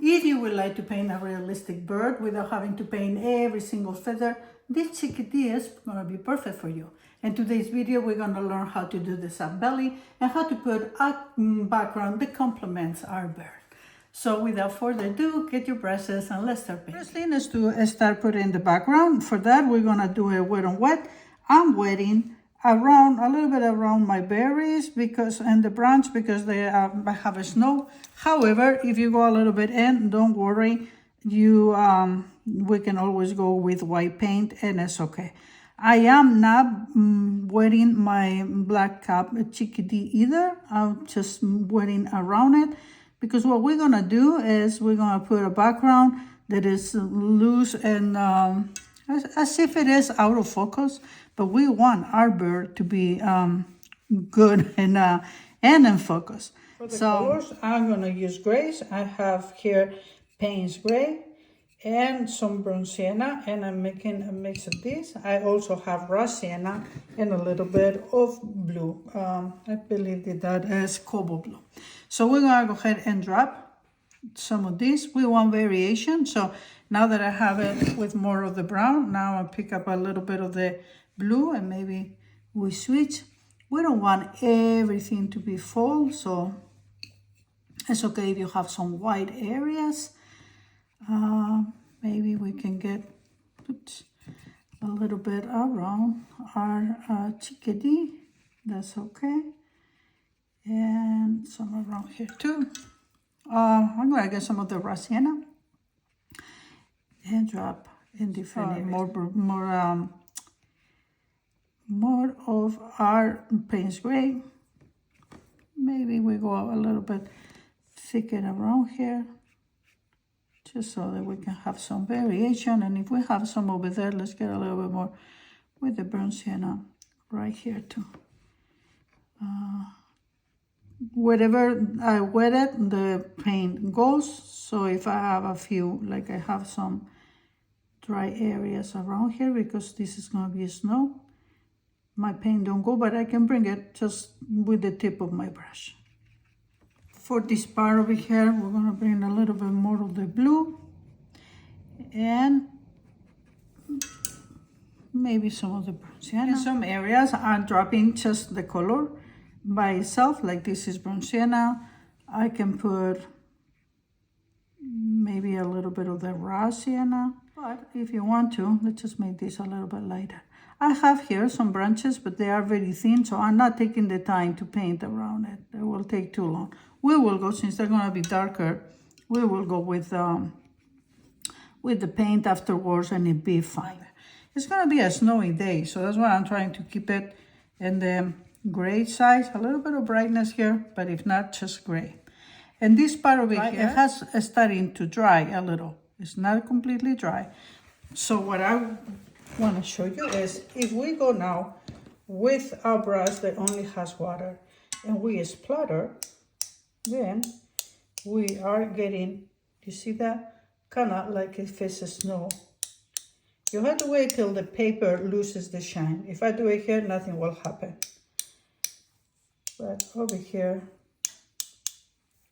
If you would like to paint a realistic bird without having to paint every single feather, this Chickadee is going to be perfect for you. In today's video, we're going to learn how to do the sub belly and how to put a background that complements our bird. So without further ado, get your brushes and let's start painting. First thing is to start putting the background. For that, we're going to do a wet on wet. I'm wetting around a little bit around my berries and the branch because they have a snow. However, if you go a little bit in, don't worry, we can always go with white paint and it's okay. I am not wetting my black cap Chickadee either. I'm just wetting around it because what we're gonna do is we're gonna put a background that is loose and as if it is out of focus, but we want our bird to be good and in focus. For the colors, I'm gonna use grays. I have here Payne's gray and some brown sienna, and I'm making a mix of these. I also have raw sienna and a little bit of blue. I believe that is Cobalt Blue. So we're gonna go ahead and drop some of these. We want variation, so now that I have it with more of the brown, now I'll pick up a little bit of the blue and maybe we switch. We don't want everything to be full, so it's okay if you have some white areas. Maybe we can get a little bit around our Chickadee. That's okay. And some around here too. I'm gonna get some of the raw sienna and drop in different more of our Payne's gray. Maybe we go a little bit thicker around here, just so that we can have some variation. And if we have some over there, let's get a little bit more with the brown sienna right here too. Wherever I wet it, the paint goes. So if I have a few, like I have some dry areas around here because this is going to be snow, my paint don't go, but I can bring it just with the tip of my brush. For this part over here, we're going to bring a little bit more of the blue and maybe some of the brown sienna. In some areas, I'm dropping just the color by itself, like this is brown sienna. I can put maybe a little bit of the raw sienna, but if you want to, let's just make this a little bit lighter. I have here some branches, but they are very thin, so I'm not taking the time to paint around it. It will take too long. We will go, since they're gonna be darker, we will go with the paint afterwards and it'll be fine. It's gonna be a snowy day, so that's why I'm trying to keep it in the gray side. A little bit of brightness here, but if not, just gray. And this part over here, it has starting to dry a little. It's not completely dry. So what I want to show you is if we go now with our brush that only has water and we splatter, then we are getting, you see that? Kind of like if it's snow. You have to wait till the paper loses the shine. If I do it here, nothing will happen. But over here,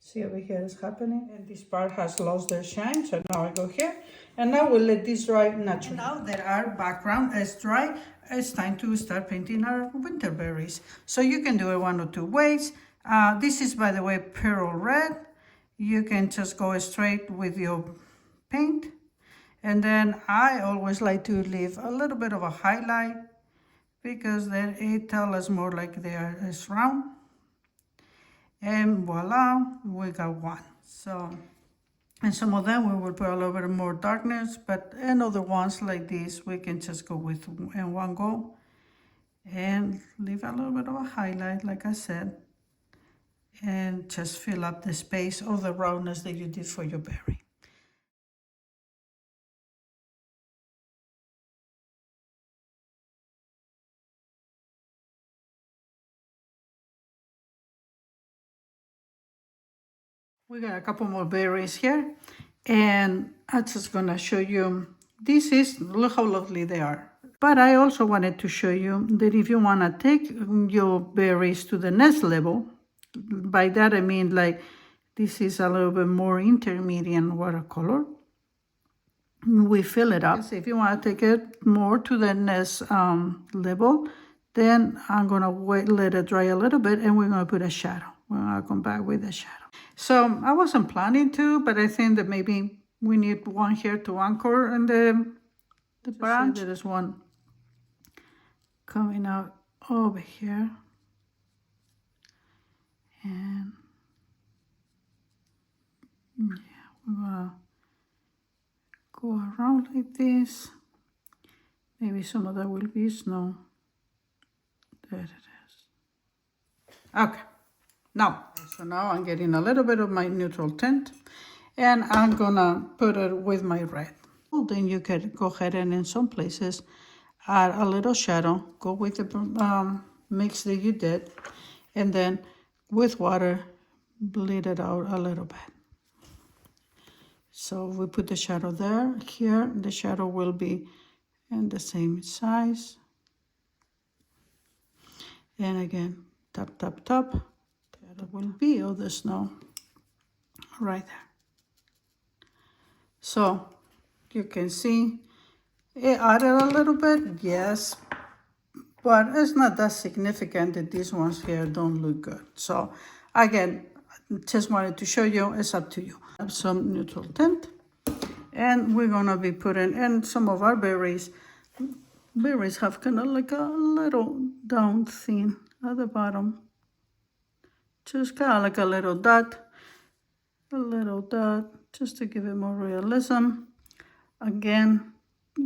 see over here is happening, and this part has lost their shine. So now I go here, and now we'll let this dry naturally. Now that our background is dry, it's time to start painting our winter berries. So you can do it one or two ways. This is, by the way, pearl red. You can just go straight with your paint, and then I always like to leave a little bit of a highlight because then it tells us more like they are round. And voila, we got one. So, and some of them we will put a little bit more darkness, but in other ones like this, we can just go with in one go and leave a little bit of a highlight, like I said, and just fill up the space of the roundness that you did for your berry. We got a couple more berries here, and I'm just gonna show you. Look how lovely they are. But I also wanted to show you that if you wanna take your berries to the next level, by that I mean like This is a little bit more intermediate watercolor. We fill it up. If you want to take it more to the next level, then I'm going to let it dry a little bit, and we're going to put a shadow. We're going to come back with a shadow. So I wasn't planning to, but I think that maybe we need one here to anchor in the branch. There is one coming out over here. And yeah, we're going to go around like this. Maybe some of that will be snow. There it is. Okay. So now I'm getting a little bit of my neutral tint, and I'm gonna put it with my red. Well, then you can go ahead and in some places add a little shadow, go with the mix that you did, and then with water, bleed it out a little bit. So we put the shadow there. Here, the shadow will be in the same size. And again, tap, tap, tap. That will be all the snow right there. So you can see it added a little bit, yes, but it's not that significant that these ones here don't look good. So again, just wanted to show you, it's up to you. I have some neutral tint, and we're gonna be putting in some of our berries. Berries have kind of like a little down thin at the bottom. Just kind of like a little dot, just to give it more realism. Again,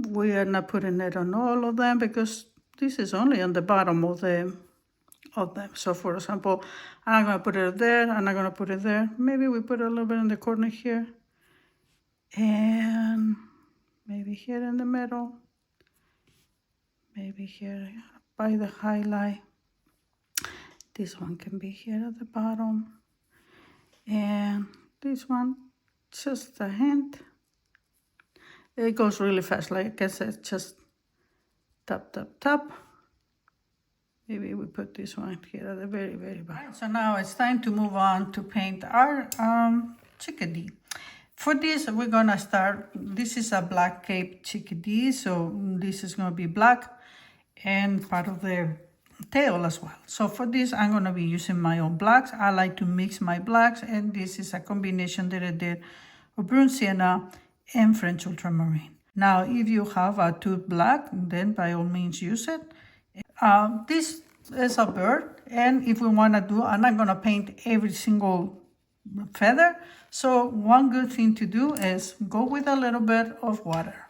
we are not putting it on all of them because this is only on the bottom of them. So for example, I'm going to put it there, and I'm going to put it there. Maybe we put a little bit in the corner here, and maybe here in the middle, maybe here by the highlight. This one can be here at the bottom, and this one, just a hint. It goes really fast, like I said, just tap, tap, tap. Maybe we put this one here at the very, very bottom. Right, so now it's time to move on to paint our Chickadee. For this, we're gonna start, this is a black cape Chickadee, so this is gonna be black and part of the tail as well. So for this, I'm gonna be using my own blacks. I like to mix my blacks, and this is a combination that I did of burnt sienna and French ultramarine. Now, if you have a tooth black, then by all means use it. This is a bird, and if we want to do, I'm not going to paint every single feather. So one good thing to do is go with a little bit of water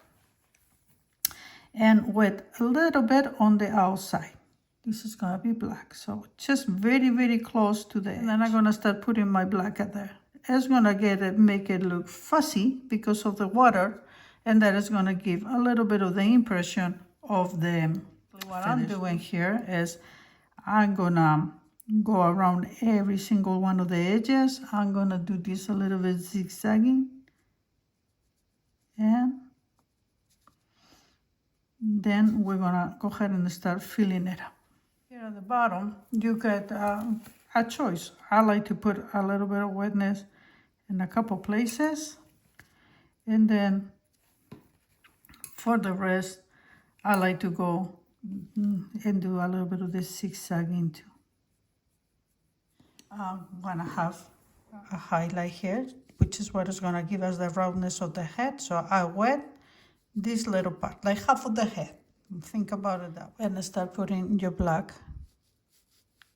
and with a little bit on the outside. This is going to be black, so just very, very close to the edge. And then I'm going to start putting my black at there. It's going to make it look fuzzy because of the water, and that is going to give a little bit of the impression of the what I'm doing here is I'm going to go around every single one of the edges. I'm going to do this a little bit zigzagging, and then we're going to go ahead and start filling it up. Here at the bottom, you get a choice. I like to put a little bit of wetness in a couple places, and then for the rest, I like to go and do a little bit of this zigzagging too. I'm gonna have a highlight here, which is what is gonna give us the roundness of the head. So I wet this little part, like half of the head. Think about it that way. And start putting your black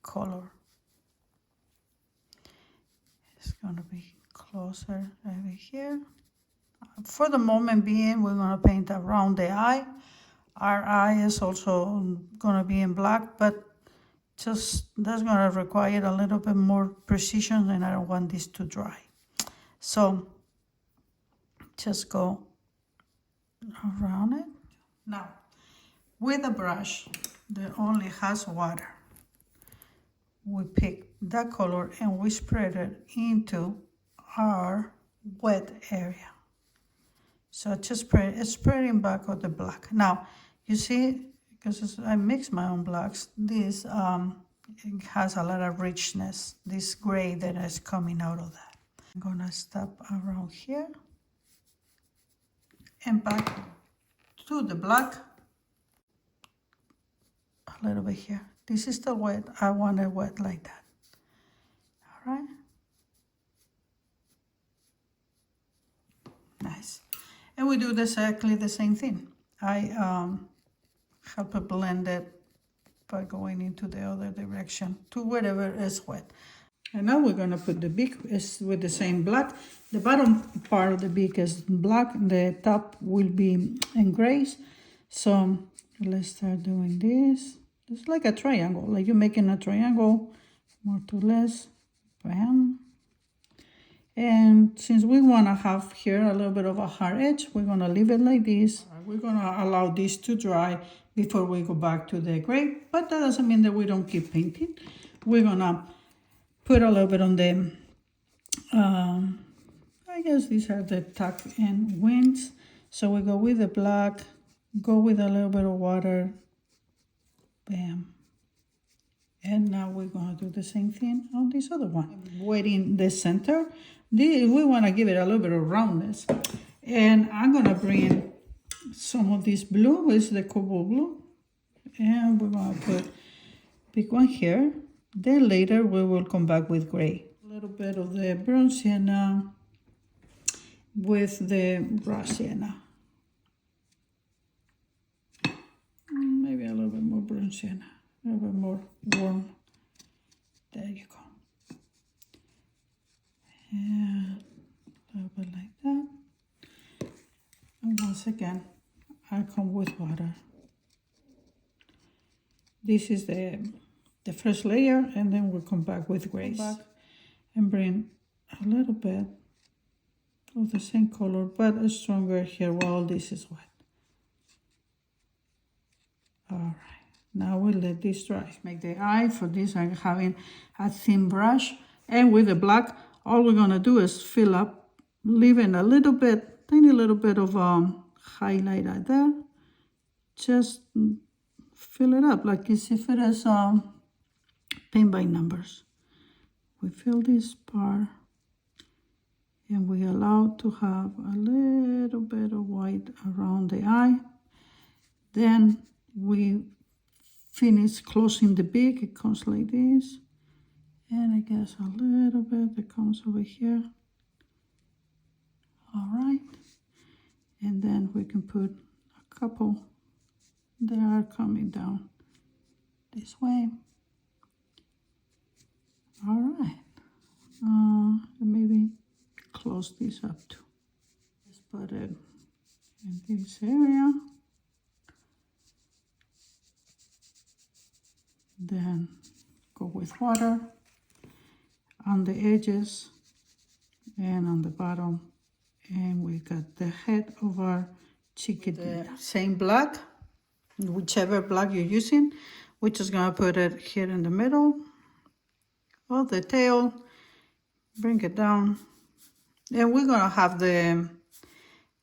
color. It's gonna be closer over here. For the moment being, we're gonna paint around the eye. Our eye is also gonna be in black, but just that's gonna require a little bit more precision, and I don't want this to dry. So just go around it. Now, with a brush that only has water, we pick that color and we spread it into our wet area. So just spreading back of the black. Now, you see, because I mix my own blacks, this it has a lot of richness, this gray that is coming out of that. I'm gonna stop around here and back to the black a little bit here. This is still wet. I want it wet like that. All right. Nice. And we do exactly the same thing. I help it blend it by going into the other direction to wherever is wet. And now we're gonna put the beak is with the same black. The bottom part of the beak is black, the top will be in grays. So let's start doing this. It's like a triangle, like you're making a triangle, more to less, bam. And since we wanna have here a little bit of a hard edge, we're gonna leave it like this. We're gonna allow this to dry before we go back to the gray, but that doesn't mean that we don't keep painting. We're gonna put a little bit on the, I guess these are the tuck and wings. So we go with the black, go with a little bit of water, bam. And now we're gonna do the same thing on this other one. Wetting the center, we wanna give it a little bit of roundness. And I'm gonna bring some of this blue, is the Cobalt Blue. And we're gonna pick one here. Then later we will come back with gray. A little bit of the brown sienna with the raw sienna. Maybe a little bit more brown sienna, a little bit more warm. There you go. And a little bit like that. And once again, I come with water. This is the first layer, and then we'll come back with gray. Back and bring a little bit of the same color, but stronger here while this is wet. All right, now we'll let this dry. Make the eye. For this, I'm having a thin brush, and with the black, all we're gonna do is fill up, leaving a little bit, tiny little bit of highlight right there. Just fill it up like as if it is paint by numbers. We fill this part and we allow to have a little bit of white around the eye. Then we finish closing the beak. It comes like this. And I guess a little bit that comes over here. All right. And then we can put a couple that are coming down this way. All right, maybe close this up too. Let's put it in this area. Then go with water on the edges and on the bottom. And we got the head of our chickadee. Same black, whichever black you're using. We're just gonna put it here in the middle of the tail, bring it down, and we're gonna have the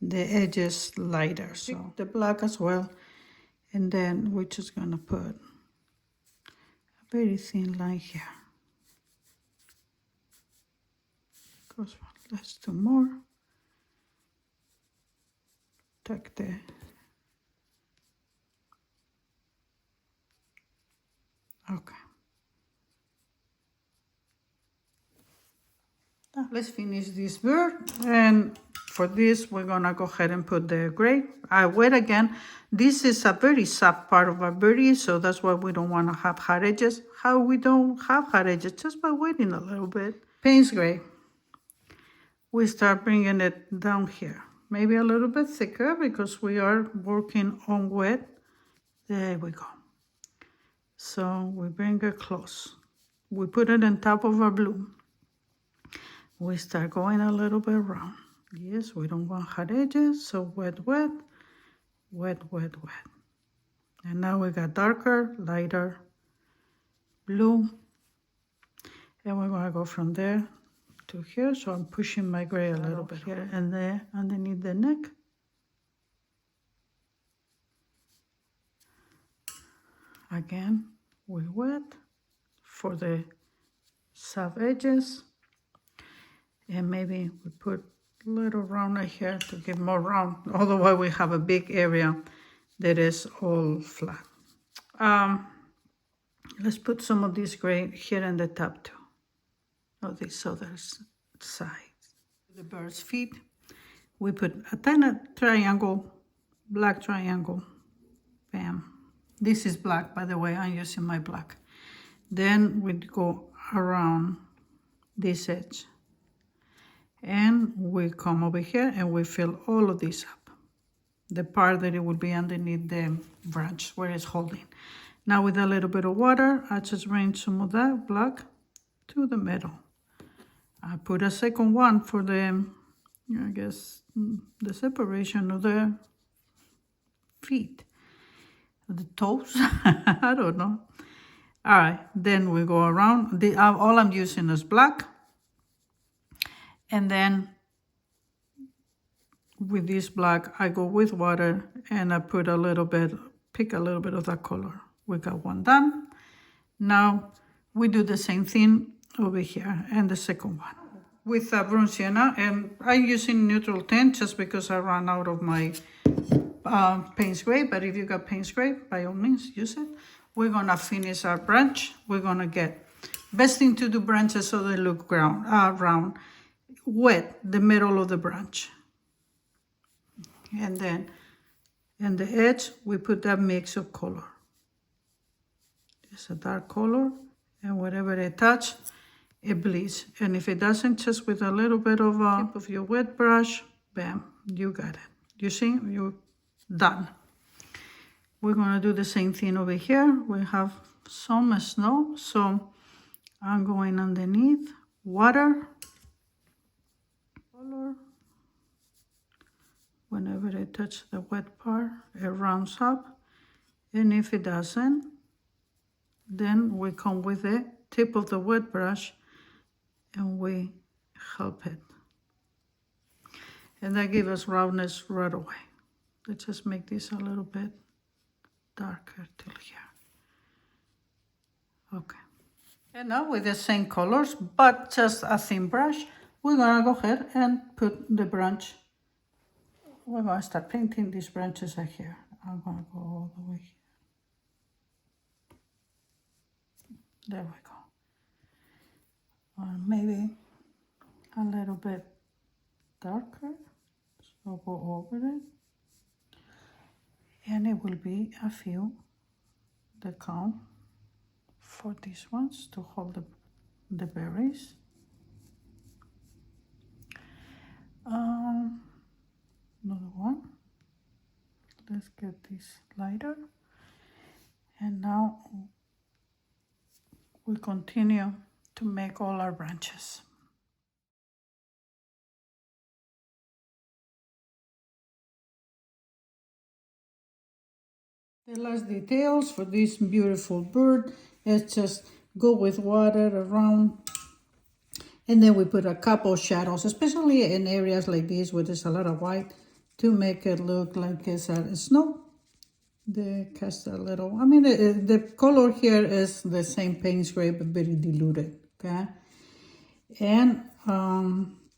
edges lighter, so the black as well. And then we're just gonna put a very thin line here. Goes one, let's do more. Tuck the okay. Let's finish this bird, and for this we're gonna go ahead and put the gray. I wet again. This is a very soft part of our birdie, so that's why we don't want to have hard edges. How we don't have hard edges? Just by wetting a little bit. Payne's gray. We start bringing it down here, maybe a little bit thicker because we are working on wet. There we go. So we bring it close. We put it on top of our blue. We start going a little bit around. Yes, we don't want hard edges, so wet, wet, wet, wet, wet. And now we got darker, lighter blue. And we're gonna go from there to here. So I'm pushing my gray a little bit here and there underneath the neck. Again, we wet for the soft edges. And maybe we put a little rounder here to give more round. Otherwise we have a big area that is all flat. Let's put some of this gray here in the top too. Of this other side. The bird's feet. We put a tiny triangle, black triangle. Bam. This is black, by the way, I'm using my black. Then we go around this edge. And we come over here and we fill all of this up. The part that it will be underneath the branch where it's holding. Now with a little bit of water, I just bring some of that black to the middle. I put a second one for the, I guess, the separation of the feet, the toes, I don't know. All right, then we go around. All I'm using is black. And then with this black, I go with water and I put a little bit, pick a little bit of that color. We got one done. Now we do the same thing over here and the second one. With brown sienna, and I'm using neutral tint just because I ran out of my Payne's gray, but if you got Payne's gray, by all means, use it. We're gonna finish our branch. We're gonna get, best thing to do branches so they look round. Wet the middle of the branch. And then in the edge, we put that mix of color. It's a dark color, and whatever it touch, it bleeds. And if it doesn't, just with a little bit of tip of your wet brush, bam, you got it. You see, you're done. We're gonna do the same thing over here. We have some snow, so I'm going underneath, water, color. Whenever I touch the wet part, it rounds up. And if it doesn't, then we come with the tip of the wet brush and we help it. And that gives us roundness right away. Let's just make this a little bit darker till here. Okay. And now with the same colors, but just a thin brush, we're gonna go ahead and put the branch. We're gonna start painting these branches right here. I'm gonna go all the way here. There we go. Or maybe a little bit darker. So go over it. And it will be a few that count for these ones to hold the berries. Another one. Let's get this lighter. And now we continue to make all our branches. The last details for this beautiful bird is just go with water around, and then we put a couple shadows, especially in areas like this where there's a lot of white, to make it look like it's snow. They cast a little, I mean, the color here is the same Payne's gray, but very diluted, okay? And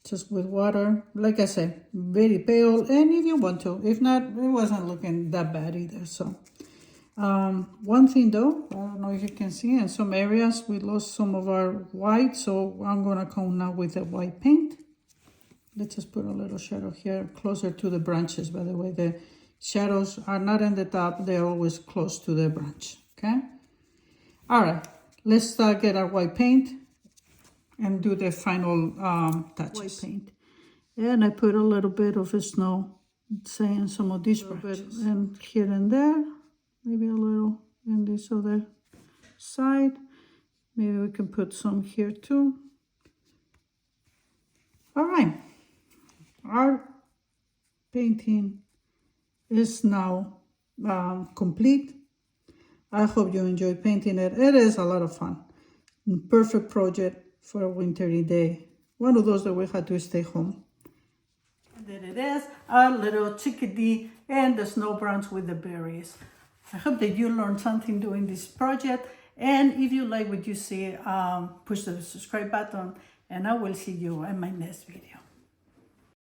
just with water, like I said, very pale, and if you want to, if not, it wasn't looking that bad either, so. One thing though, I don't know if you can see, in some areas we lost some of our white, so I'm gonna come now with the white paint. Let's just put a little shadow here, closer to the branches, by the way. The shadows are not in the top, they're always close to the branch, okay? All right, let's get our white paint and do the final touches. White paint. And I put a little bit of snow, say, in some of these branches. And here and there, maybe a little in this other side. Maybe we can put some here too. All right, our painting is now complete. I hope you enjoy painting it. It is a lot of fun. Perfect project for a wintry day. One of those that we had to stay home. And there it is, our little chickadee and the snow branch with the berries. I hope that you learned something doing this project. And if you like what you see, push the subscribe button and I will see you in my next video.